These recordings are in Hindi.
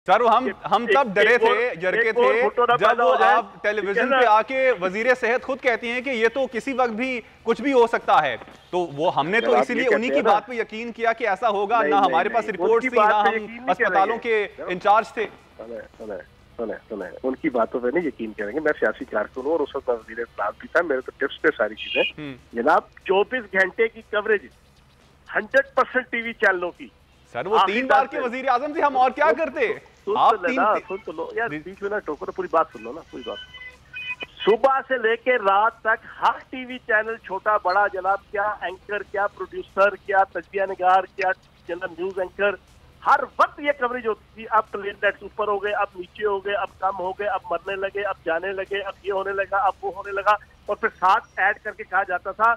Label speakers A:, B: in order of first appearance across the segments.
A: सर हम तब डरे थे, जरके थे जब वो आप टेलीविजन पे आके वजीर सेहत खुद कहती हैं कि ये तो किसी वक्त भी कुछ भी हो सकता है। तो वो हमने तो इसीलिए उन्हीं की बात पे यकीन किया कि ऐसा होगा। ना हमारे पास रिपोर्ट थी, ना हम अस्पतालों के इंचार्ज थे।
B: सुने उनकी बातों पे नहीं यकीन करेंगे। मैं सियासी कारकुन हूँ और उस वक्त वजीर इत्तलात भी था, मेरे तो टिप्स पे सारी चीजें। जनाब 24 घंटे की कवरेज 100% टीवी चैनलों की।
A: सर वो 3 बार के वजीर आजम थे, हम और क्या करते?
B: आप सुन तो लो यार, बीच में ना टोको, तो पूरी बात सुन लो ना, पूरी बात। सुबह से लेके रात तक हर टीवी चैनल, छोटा बड़ा जनाब, क्या एंकर, क्या प्रोड्यूसर, क्या तजजिया निगार, क्या जनाब न्यूज एंकर, हर वक्त ये कवरेज होती थी। अब प्लेटलेट्स ऊपर हो गए, अब नीचे हो गए, अब कम हो गए, अब मरने लगे, अब जाने लगे, अब ये होने लगा, अब वो होने लगा। और फिर साथ ऐड करके कहा जाता था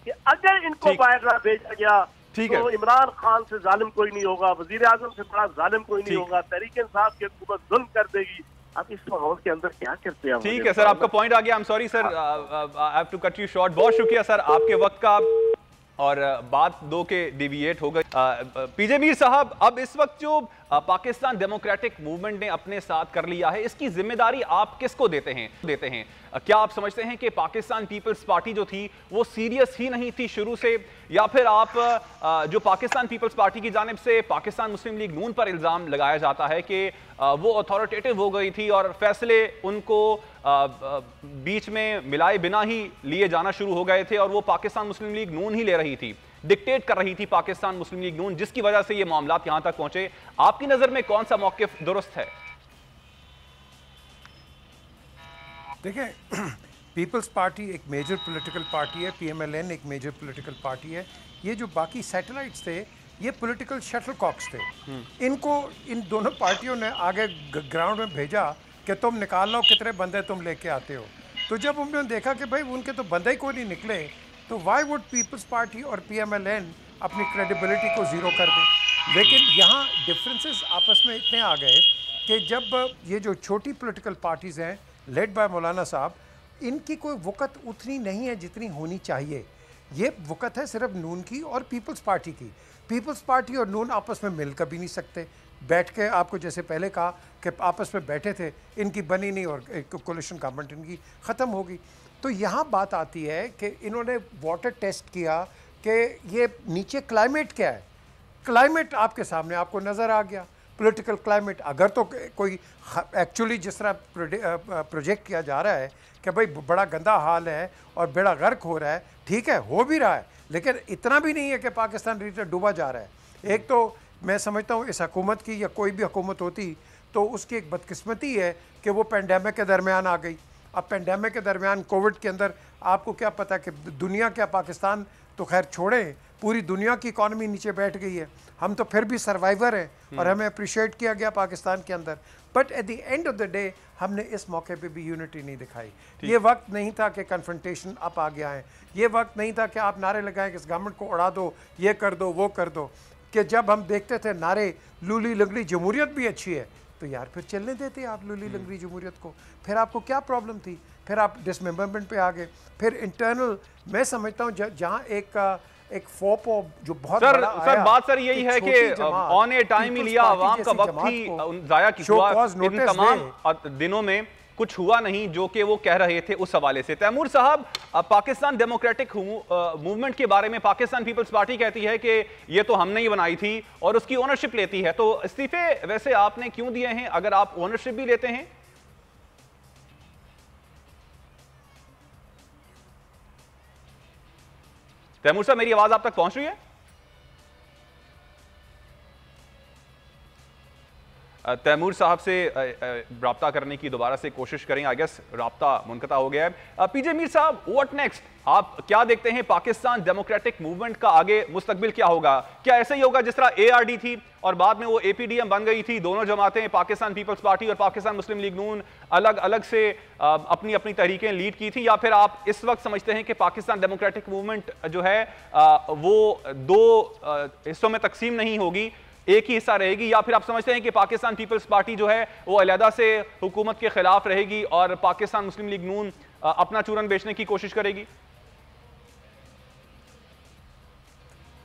B: कि अगर इनको बाहर ना भेजा गया तो इमरान खान से जालिम कोई नहीं होगा, वजीर आजम से बड़ा जालिम कोई नहीं होगा, तहरीक इंसाफ की हुकूमत जुल्म कर देगी। अब इस माहौल के अंदर क्या करते हैं?
A: ठीक है सर, आपका पॉइंट आ गया। I am sorry sir, I have to cut you short. बहुत शुक्रिया सर आपके वक्त का, और बात दो के डिविएट हो गई। पीजे मीर साहब, अब इस वक्त जो पाकिस्तान डेमोक्रेटिक मूवमेंट ने अपने साथ कर लिया है, इसकी जिम्मेदारी आप किसको देते हैं? क्या आप समझते हैं कि पाकिस्तान पीपल्स पार्टी जो थी वो सीरियस ही नहीं थी शुरू से, या फिर आप जो पाकिस्तान पीपल्स पार्टी की जानिब से पाकिस्तान मुस्लिम लीग नून पर इल्ज़ाम लगाया जाता है कि वो अथॉरिटेटिव हो गई थी और फैसले उनको बीच में मिलाए बिना ही लिए जाना शुरू हो गए थे, और वो पाकिस्तान मुस्लिम लीग नून ही ले रही थी, डिक्टेट कर रही थी पाकिस्तान मुस्लिम लीग नून, जिसकी वजह से ये मामलात यहां तक पहुंचे? आपकी नजर में कौन सा मौक़िफ़ दुरुस्त है?
C: देखिए, पीपल्स पार्टी एक मेजर पॉलिटिकल पार्टी है, पीएमएलएन एक मेजर पॉलिटिकल पार्टी है। ये जो बाकी सैटेलाइट्स थे ये पॉलिटिकल शटलकॉक्स थे। इनको इन दोनों पार्टियों ने आगे ग्राउंड में भेजा कि तुम निकाल लो कितने बंदे तुम लेके आते हो। तो जब उन्होंने देखा कि भाई उनके तो बंदे ही कोई नहीं निकले, तो वाई वुड पीपल्स पार्टी और पीएमएलएन अपनी क्रेडिबिलिटी को ज़ीरो कर दें? लेकिन यहाँ डिफरेंसेस आपस में इतने आ गए कि जब ये जो छोटी पॉलिटिकल पार्टीज़ हैं लेड बाय मौलाना साहब, इनकी कोई वक़्त उतनी नहीं है जितनी होनी चाहिए। ये वक़्त है सिर्फ नून की और पीपल्स पार्टी की। पीपल्स पार्टी और नून आपस में मिल कभी नहीं सकते। बैठ के, आपको जैसे पहले कहा कि आपस में बैठे थे, इनकी बनी नहीं और कोलिशन गवर्नमेंट इनकी ख़त्म हो गई। तो यहाँ बात आती है कि इन्होंने वाटर टेस्ट किया कि ये नीचे क्लाइमेट क्या है। क्लाइमेट आपके सामने आपको नज़र आ गया, पॉलिटिकल क्लाइमेट। अगर तो कोई एक्चुअली जिस तरह प्रोजेक्ट किया जा रहा है कि भाई बड़ा गंदा हाल है और बेड़ा गर्क हो रहा है, ठीक है, हो भी रहा है, लेकिन इतना भी नहीं है कि पाकिस्तान रीजन डूबा जा रहा है। एक तो मैं समझता हूँ इस हुकूमत की, या कोई भी हुकूमत होती, तो उसकी एक बदकिस्मती है कि वो पेंडेमिक के दरमियान आ गई। अब पेंडेमिक के दरमियान, कोविड के अंदर, आपको क्या पता कि दुनिया क्या, पाकिस्तान तो खैर छोड़ें, पूरी दुनिया की इकॉनमी नीचे बैठ गई है। हम तो फिर भी सर्वाइवर हैं और हमें अप्रिशिएट किया गया पाकिस्तान के अंदर। But at the end of the day हमने इस मौके पे भी यूनिटी नहीं दिखाई। ये वक्त नहीं था कि कन्फ्रंटेशन अप आ गया है, ये वक्त नहीं था कि आप नारे लगाएं कि इस गवर्नमेंट को उड़ा दो, ये कर दो, वो कर दो। कि जब हम देखते थे नारे लूली लंगड़ी जमहूरियत भी अच्छी है, तो यार फिर चलने देते आप लूली लंगड़ी जमहूरियत को। फिर आपको क्या प्रॉब्लम थी? फिर आप डिसमेंबरमेंट पे आ गए। फिर इंटरनल, मैं समझता हूँ जहाँ एक फोपो जो बहुत बड़ा आया,
A: सर बात सर यही है कि ऑन ए टाइम ही लिया, आवाम का वक्त ही जाया किया, इन तमाम दिनों में कुछ हुआ नहीं जो कि वो कह रहे थे उस हवाले से। तैमूर साहब, पाकिस्तान डेमोक्रेटिक मूवमेंट के बारे में पाकिस्तान पीपल्स पार्टी कहती है कि ये तो हमने ही बनाई थी और उसकी ओनरशिप लेती है, तो इस्तीफे वैसे आपने क्यों दिए हैं अगर आप ओनरशिप भी लेते हैं? तैमूर साहब, मेरी आवाज आप तक पहुंच रही है? तैमूर साहब से राब्ता करने की दोबारा से कोशिश करें। आई गेस राब्ता मुनक़ता हो गया है। पीजे मीर साहब, व्हाट नेक्स्ट? आप क्या देखते हैं पाकिस्तान डेमोक्रेटिक मूवमेंट का आगे मुस्तकबिल क्या होगा? क्या ऐसे ही होगा जिस तरह एआरडी थी और बाद में वो एपीडीएम बन गई थी, दोनों जमातें, पाकिस्तान पीपल्स पार्टी और पाकिस्तान मुस्लिम लीग नून, अलग अलग से अपनी अपनी तहरीकें लीड की थी? या फिर आप इस वक्त समझते हैं कि पाकिस्तान डेमोक्रेटिक मूवमेंट जो है वो दो हिस्सों में तकसीम नहीं होगी, एक ही हिस्सा रहेगी? या फिर आप समझते हैं कि पाकिस्तान पीपल्स पार्टी जो है वो अलहदा से हुकूमत के खिलाफ रहेगी और पाकिस्तान मुस्लिम लीग नून अपना चूरन बेचने की कोशिश करेगी?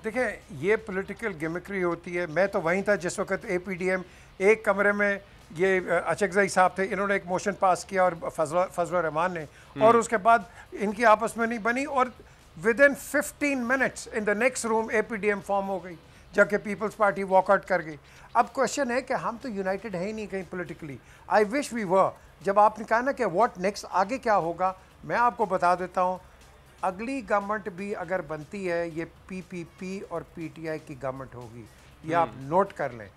C: देखिए, ये पॉलिटिकल गिमिक्री होती है। मैं तो वहीं था जिस वक्त एपीडीएम एक कमरे में ये अचकज़ई साहब थे, इन्होंने एक मोशन पास किया और फजल रहमान ने, और उसके बाद इनकी आपस में नहीं बनी, और with in 15 minutes in the next room APDM form हो गई, जबकि पीपल्स पार्टी वॉकआउट कर गई। अब क्वेश्चन है कि हम तो यूनाइटेड है ही नहीं कहीं politically. I wish we were. जब आपने कहा ना कि व्हाट नेक्स्ट, आगे क्या होगा, मैं आपको बता देता हूँ। अगली गवर्नमेंट भी अगर बनती है, ये PPP और PTI की गवर्नमेंट होगी, ये आप नोट कर लें।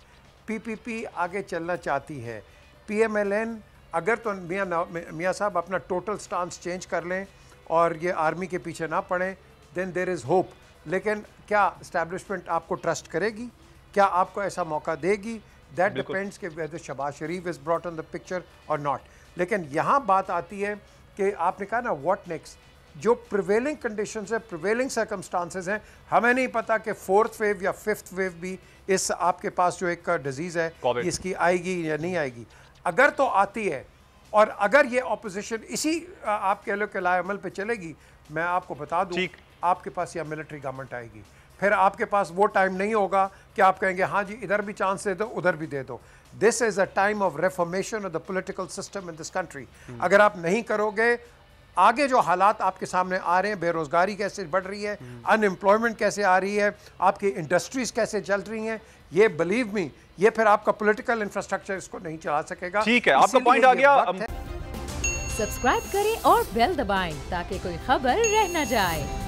C: PPP आगे चलना चाहती है, PMLN अगर तो मियाँ साहब अपना टोटल स्टांस चेंज कर लें और ये आर्मी के पीछे ना पड़ें, देन देयर इज़ होप। लेकिन क्या इस्टेब्लिशमेंट आपको ट्रस्ट करेगी, क्या आपको ऐसा मौका देगी? दैट डिपेंड्स कि whether Shahbaz Sharif is brought on the picture और नॉट। लेकिन यहाँ बात आती है कि आपने कहा ना व्हाट नेक्स्ट, जो प्रिवेलिंग कंडीशंस है, प्रिवेलिंग सर्कमस्टांसेस हैं, हमें नहीं पता कि 4th वेव या 5th वेव भी इस आपके पास जो एक डिजीज़ है इसकी आएगी या नहीं आएगी। अगर तो आती है और अगर ये ऑपोजिशन इसी आप कह लो कि लाएमल पे चलेगी, मैं आपको बता दूं आपके पास या मिलिट्री गवर्नमेंट आएगी। फिर आपके पास वो टाइम नहीं होगा कि आप कहेंगे हाँ जी इधर भी चांस दे दो उधर भी दे दो। This is a time of reformation of the political system in this country. अगर आप नहीं करोगे, आगे जो हालात आपके सामने आ रहे हैं, बेरोजगारी कैसे बढ़ रही है, अनएम्प्लॉयमेंट कैसे आ रही है, आपकी इंडस्ट्रीज कैसे चल रही हैं, ये बिलीव मी, ये फिर आपका पॉलिटिकल इंफ्रास्ट्रक्चर इसको नहीं चला सकेगा।
A: ठीक है, आपका पॉइंट आ गया।
D: सब्सक्राइब करें और बेल दबाएं ताकि कोई खबर रह न जाए।